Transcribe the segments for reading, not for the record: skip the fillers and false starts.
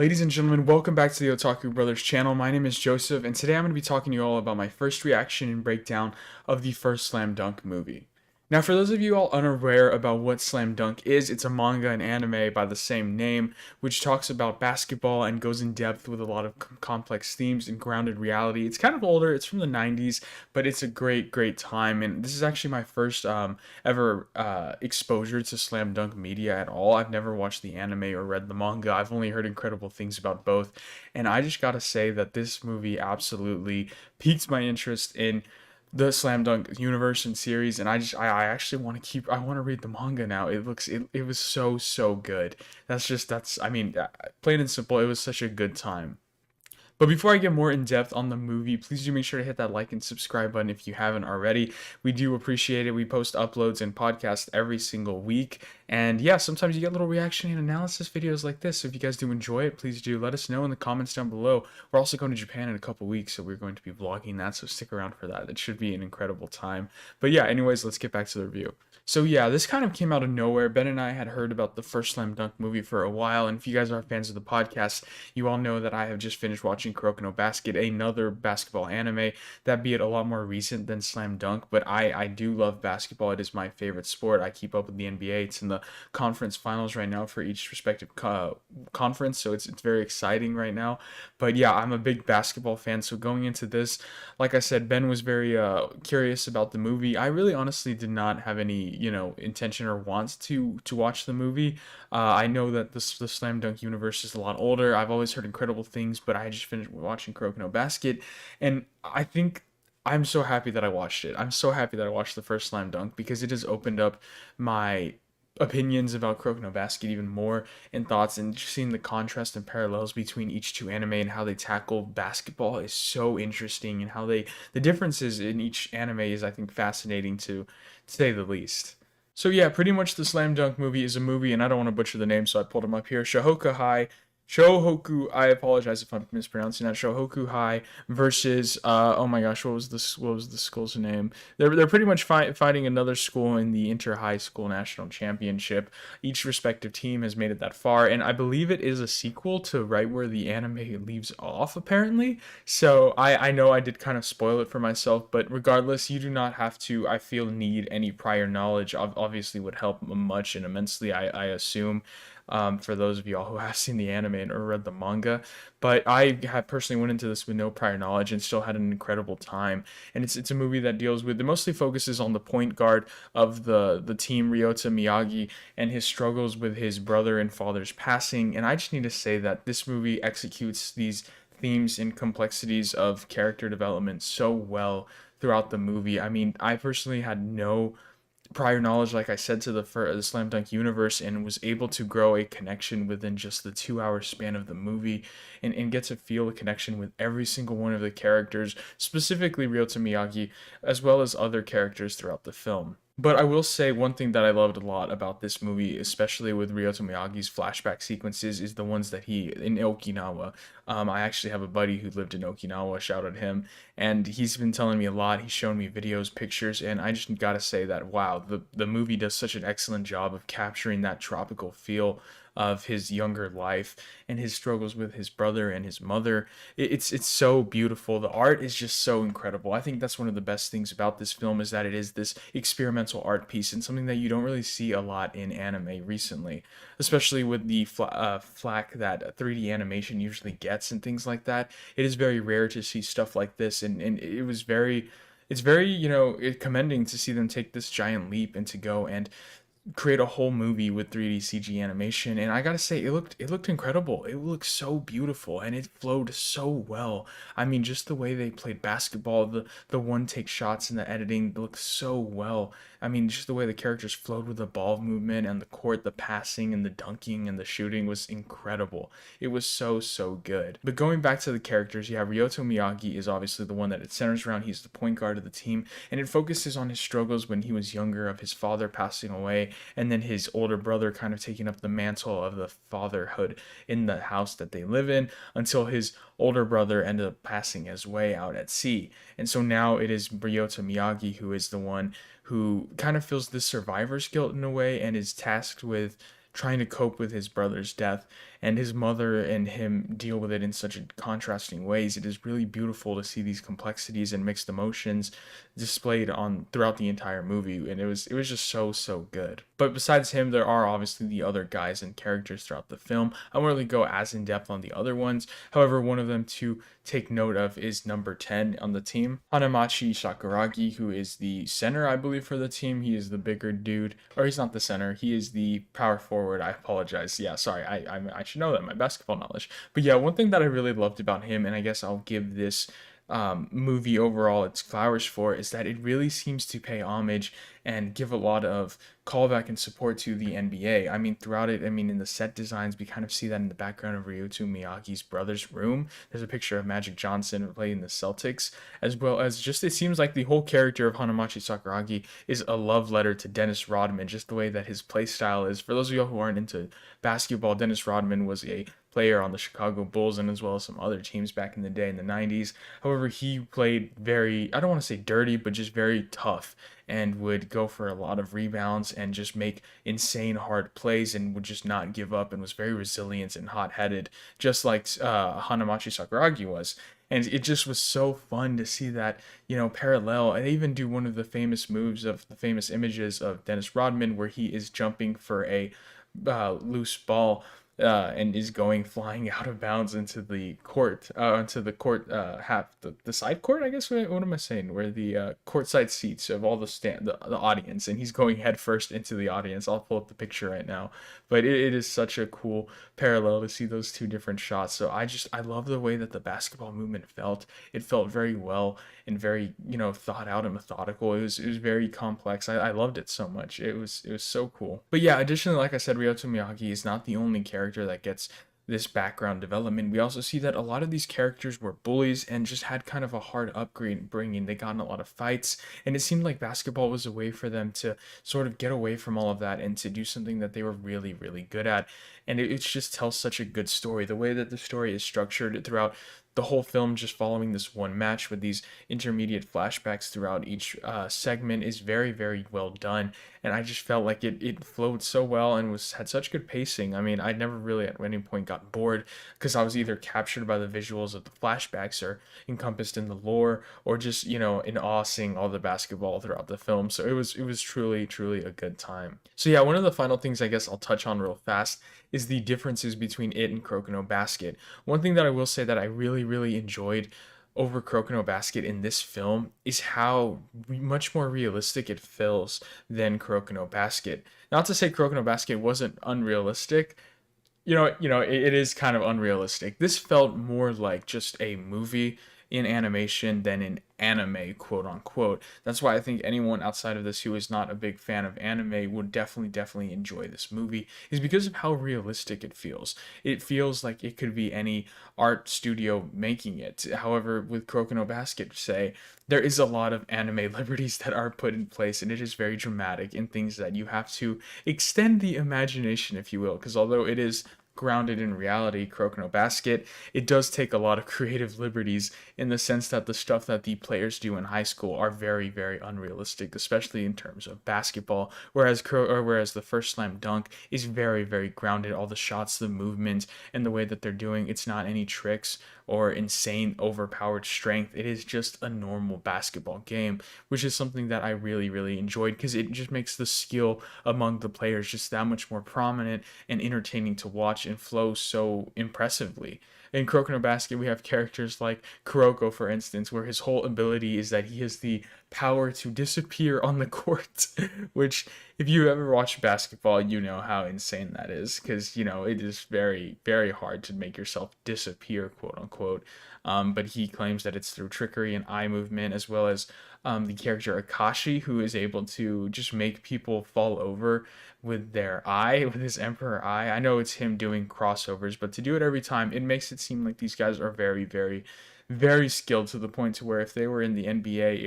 Ladies and gentlemen, welcome back to the Otaku Brothers channel. My name is Joseph, and today I'm going to be talking to you all about my first reaction and breakdown of the first Slam Dunk movie. Now, for those of you all unaware about what Slam Dunk is, it's a manga and anime by the same name, which talks about basketball and goes in depth with a lot of complex themes and grounded reality. It's kind of older, it's from the 90s, but it's a great, great time, and this is actually my first ever exposure to Slam Dunk media at all. I've never watched the anime or read the manga. I've only heard incredible things about both, and I just gotta say that this movie absolutely piqued my interest in the Slam Dunk universe and series, and I actually want to I want to read the manga now. It was so good. That's I mean, plain and simple, it was such a good time. But before I get more in depth on the movie, please do make sure to hit that like and subscribe button if you haven't already. We do appreciate it. We post uploads and podcasts every single week. And yeah, sometimes you get little reaction and analysis videos like this. So if you guys do enjoy it, please do let us know in the comments down below. We're also going to Japan in a couple weeks, so we're going to be vlogging that. So stick around for that. It should be an incredible time. But yeah, anyways, let's get back to the review. So yeah, this kind of came out of nowhere. Ben and I had heard about the first Slam Dunk movie for a while, and if you guys are fans of the podcast, you all know that I have just finished watching Kuroko no Basket, another basketball anime, that be it a lot more recent than Slam Dunk, but I do love basketball. It is my favorite sport. I keep up with the NBA. It's in the conference finals right now for each respective conference, so it's very exciting right now. But yeah, I'm a big basketball fan, so going into this, like I said, Ben was very curious about the movie. I really honestly did not have any, intention or wants to watch the movie. I know that the Slam Dunk universe is a lot older. I've always heard incredible things, but I just finished watching Kuroko no Basket, and I think I'm so happy that I watched it. I'm so happy that I watched the first Slam Dunk because it has opened up my opinions about Kuroko no Basket even more and thoughts, and just seeing the contrast and parallels between each two anime and how they tackle basketball is so interesting, and how the differences in each anime is, I think, fascinating to say the least. So yeah, pretty much the Slam Dunk movie is a movie, and I don't want to butcher the name, so I pulled them up here. Shohoku, I apologize if I'm mispronouncing that. Shohoku High versus oh my gosh, what was the school's name? They're pretty much fighting another school in the Inter High School National Championship. Each respective team has made it that far, and I believe it is a sequel to right where the anime leaves off, apparently. So I know I did kind of spoil it for myself, but regardless, you do not have to, I feel, need any prior knowledge. Obviously would help much and immensely, I assume, for those of y'all who have seen the anime or read the manga. But I have personally went into this with no prior knowledge and still had an incredible time. And it's a movie that deals with, it mostly focuses on the point guard of the team, Ryota Miyagi, and his struggles with his brother and father's passing. And I just need to say that this movie executes these themes and complexities of character development so well throughout the movie. I mean, I personally had no prior knowledge, like I said, to the Slam Dunk universe, and was able to grow a connection within just the 2 hour span of the movie, and get to feel a connection with every single one of the characters, specifically Ryota Miyagi, as well as other characters throughout the film. But I will say one thing that I loved a lot about this movie, especially with Ryota Miyagi's flashback sequences, is the ones that he in Okinawa. I actually have a buddy who lived in Okinawa, shout out him, and he's been telling me a lot. He's shown me videos, pictures, and I just gotta say that wow, the movie does such an excellent job of capturing that tropical feel of his younger life and his struggles with his brother and his mother. It's so beautiful. The art is just so incredible. I think that's one of the best things about this film, is that it is this experimental art piece, and something that you don't really see a lot in anime recently, especially with the flack that 3D animation usually gets and things like that. It is very rare to see stuff like this, and it's very, commending to see them take this giant leap and to go and create a whole movie with 3D CG animation. And I gotta say, it looked incredible. It looked so beautiful, and it flowed so well. I mean, just the way they played basketball, the one take shots and the editing looked so well. I mean, just the way the characters flowed with the ball movement and the court, the passing and the dunking and the shooting was incredible. It was so good. But going back to the characters, yeah, Ryoto Miyagi is obviously the one that it centers around. He's the point guard of the team, and it focuses on his struggles when he was younger, of his father passing away, and then his older brother kind of taking up the mantle of the fatherhood in the house that they live in, until his older brother ended up passing his way out at sea. And so now it is Ryota Miyagi who is the one who kind of feels this survivor's guilt in a way, and is tasked with trying to cope with his brother's death. and his mother and him deal with it in such contrasting ways. It is really beautiful to see these complexities and mixed emotions displayed on throughout the entire movie, and it was just so good. But besides him, there are obviously the other guys and characters throughout the film. I won't really go as in depth on the other ones. However, one of them to take note of is number 10 on the team, Hanamachi Sakuragi, who is the center, I believe, for the team. He is the bigger dude, or he's not the center. He is the power forward. I apologize. Yeah, sorry. I should know that, my basketball knowledge. But yeah, one thing that I really loved about him, and I guess I'll give this movie overall its flowers for, is that it really seems to pay homage and give a lot of callback and support to the NBA. I mean, throughout it, I mean, in the set designs, we kind of see that in the background of Ryoto Miyagi's brother's room. There's a picture of Magic Johnson playing the Celtics, as well as just it seems like the whole character of Hanamachi Sakuragi is a love letter to Dennis Rodman, just the way that his play style is. For those of you who aren't into basketball, Dennis Rodman was a player on the Chicago Bulls and as well as some other teams back in the day in the 90s. However, he played very, I don't want to say dirty, but just very tough, and would go for a lot of rebounds and just make insane hard plays and would just not give up, and was very resilient and hot-headed, just like Hanamachi Sakuragi was. And it just was so fun to see that, parallel. And they even do one of the famous moves of the famous images of Dennis Rodman where he is jumping for a loose ball, and is going flying out of bounds into the court, half the side court, I guess. What am I saying? Where the courtside seats of all the audience, and he's going head first into the audience. I'll pull up the picture right now, but it is such a cool parallel to see those two different shots. So I love the way that the basketball movement felt. It felt very well and very thought out and methodical. It was very complex. I loved it so much. It was so cool. But yeah, additionally, like I said, Ryoto Miyagi is not the only character that gets this background development. We also see that a lot of these characters were bullies and just had kind of a hard upbringing. They got in a lot of fights, and it seemed like basketball was a way for them to sort of get away from all of that and to do something that they were really, really good at. And it just tells such a good story. The way that the story is structured throughout the whole film, just following this one match with these intermediate flashbacks throughout each segment, is very, very well done. And I just felt like it flowed so well and had such good pacing. I mean, I never really at any point got bored, because I was either captured by the visuals of the flashbacks or encompassed in the lore, or just in awe seeing all the basketball throughout the film. So it was truly, truly a good time. So yeah, one of the final things I guess I'll touch on real fast is the differences between it and Kuroko no Basket. One thing that I will say that I really, really enjoyed over Kuroko no Basket in this film is how much more realistic it feels than Kuroko no Basket. Not to say Kuroko no Basket wasn't unrealistic. It is kind of unrealistic. This felt more like just a movie in animation than in anime, quote unquote. That's why I think anyone outside of this who is not a big fan of anime would definitely enjoy this movie, is because of how realistic it feels. It feels like it could be any art studio making it. However, with Kuroko no Basket, say, there is a lot of anime liberties that are put in place, and it is very dramatic in things that you have to extend the imagination, if you will, because although it is grounded in reality, Kuroko no Basket, it does take a lot of creative liberties, in the sense that the stuff that the players do in high school are very, very unrealistic, especially in terms of basketball. Whereas the first slam dunk is very, very grounded. All the shots, the movement, and the way that they're doing, it's not any tricks or insane overpowered strength. It is just a normal basketball game, which is something that I really, really enjoyed, because it just makes the skill among the players just that much more prominent and entertaining to watch, and flow so impressively. In Kuroko no Basket, we have characters like Kuroko, for instance, where his whole ability is that he has the power to disappear on the court, which, if you ever watch basketball, you know how insane that is, because, it is very, very hard to make yourself disappear, quote unquote. But he claims that it's through trickery and eye movement, as well as the character Akashi, who is able to just make people fall over with their eye, with his Emperor Eye. I know it's him doing crossovers, but to do it every time, it makes it seem like these guys are very, very, very skilled, to the point to where if they were in the NBA,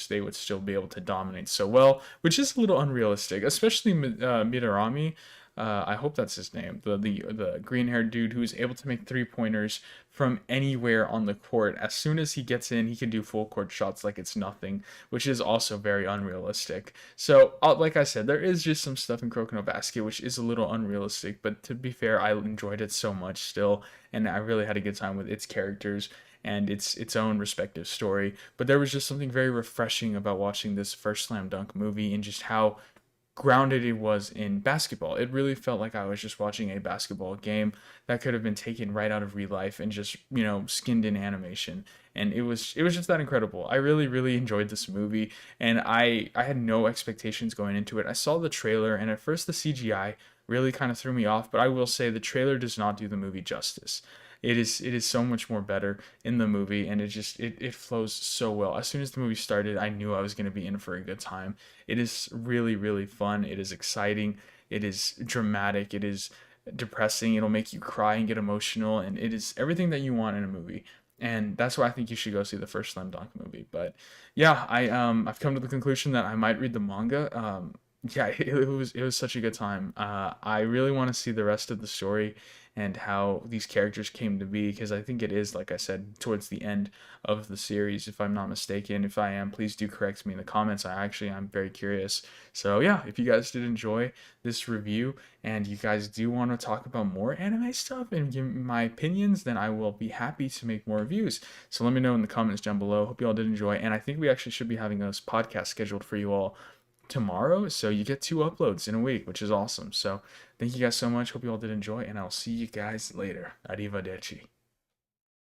they would still be able to dominate so well, which is a little unrealistic, especially Midorami. I hope that's his name. The green haired dude who's able to make 3 pointers from anywhere on the court. As soon as he gets in, he can do full court shots like it's nothing, which is also very unrealistic. So, like I said, there is just some stuff in Kuroko no Basket which is a little unrealistic, but to be fair, I enjoyed it so much still, and I really had a good time with its characters and its own respective story. But there was just something very refreshing about watching this first Slam Dunk movie and just how grounded it was in basketball. It really felt like I was just watching a basketball game that could have been taken right out of real life and just, skinned in animation. And it was just that incredible. I really really enjoyed this movie, and I had no expectations going into it. I saw the trailer, and at first the CGI really kind of threw me off, but I will say the trailer does not do the movie justice. It is so much more better in the movie, and it flows so well. As soon as the movie started, I knew I was going to be in for a good time. It is really really fun. It is exciting. It is dramatic. It is depressing. It'll make you cry and get emotional, and it is everything that you want in a movie. And that's why I think you should go see the first Slam Dunk movie. But yeah, I've come to the conclusion that I might read the manga. Yeah, it was such a good time. I really want to see the rest of the story and how these characters came to be, because I think it is, like I said, towards the end of the series, if I'm not mistaken. If I am, please do correct me in the comments. I'm very curious. So yeah, if you guys did enjoy this review and you guys do want to talk about more anime stuff and give me my opinions, then I will be happy to make more reviews. So let me know in the comments down below. Hope you all did enjoy, and I think we actually should be having a podcast scheduled for you all tomorrow, so you get 2 uploads in a week, which is awesome. So thank you guys so much. Hope you all did enjoy, and I'll see you guys later. Arrivederci.